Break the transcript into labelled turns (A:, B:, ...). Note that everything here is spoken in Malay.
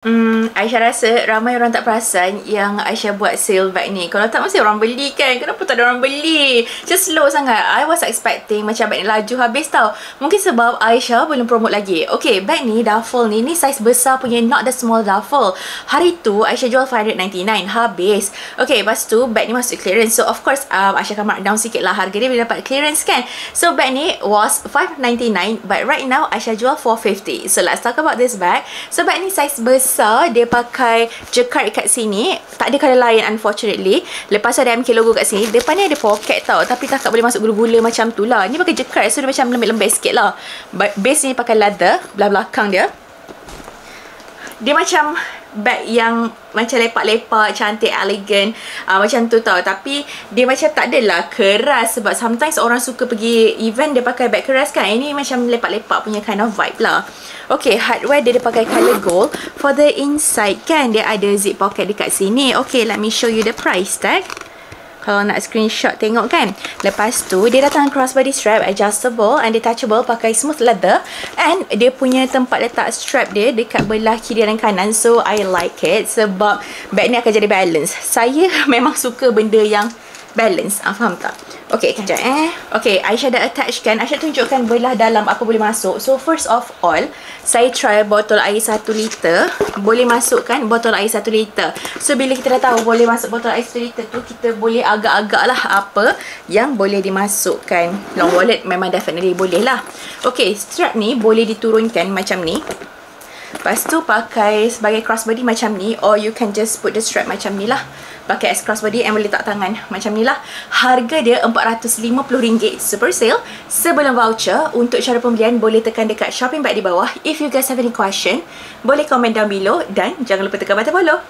A: Aisyah rasa ramai orang tak perasan yang Aisyah buat sale bag ni. Kalau tak mesti orang beli kan. Kenapa tak ada orang beli? Just slow sangat. I was expecting macam bag ni laju habis tau. Mungkin sebab Aisyah belum promote lagi. Okay, bag ni, duffel ni size besar punya, not the small duffel. Hari tu Aisyah jual 599, habis. Okay, lepas tu bag ni masuk clearance. So of course Aisyah akan mark down sikit lah harga dia bila dapat clearance kan. So bag ni was 599, but right now Aisyah jual 450. So let's talk about this bag. So bag ni size besar, dia pakai jacquard kat sini, tak ada colour lain unfortunately. Lepas tu ada MK logo kat sini. Depan ni ada pocket tau, tapi tak boleh masuk gula-gula macam tu lah. Ni pakai jacquard, so dia macam lembek-lembek sikit lah. Base ni pakai leather, belah belakang dia macam bag yang macam lepak-lepak, cantik, elegan, macam tu tau. Tapi dia macam tak adalah keras, sebab sometimes orang suka pergi event dia pakai bag keras kan. Ini macam lepak-lepak punya kind of vibe lah. Okay, hardware dia pakai colour gold. For the inside kan, dia ada zip pocket dekat sini. Okay, let me show you the price tag. Kalau nak screenshot tengok kan. Lepas tu dia datang crossbody strap, adjustable and detachable, pakai smooth leather. And dia punya tempat letak strap dia dekat belah kiri dan kanan. So I like it sebab bag ni akan jadi balance. Saya memang suka benda yang balance, faham tak? Okay, kejap Okay, Aisyah dah attach kan. Aisyah tunjukkan belah dalam apa boleh masuk. So first of all, saya try botol air 1 liter. Boleh masukkan botol air 1 liter. So bila kita dah tahu boleh masuk botol air 1 liter tu, kita boleh agak-agak lah apa yang boleh dimasukkan. Long wallet memang definitely boleh lah. Okay, strap ni boleh diturunkan macam ni. Lepas tu pakai sebagai crossbody macam ni, or you can just put the strap macam ni lah. Pakai as crossbody and boleh letak tangan macam ni lah. Harga dia RM450 super sale. Sebelum voucher, untuk cara pembelian boleh tekan dekat shopping bag di bawah. If you guys have any question, boleh comment down below dan jangan lupa tekan button follow.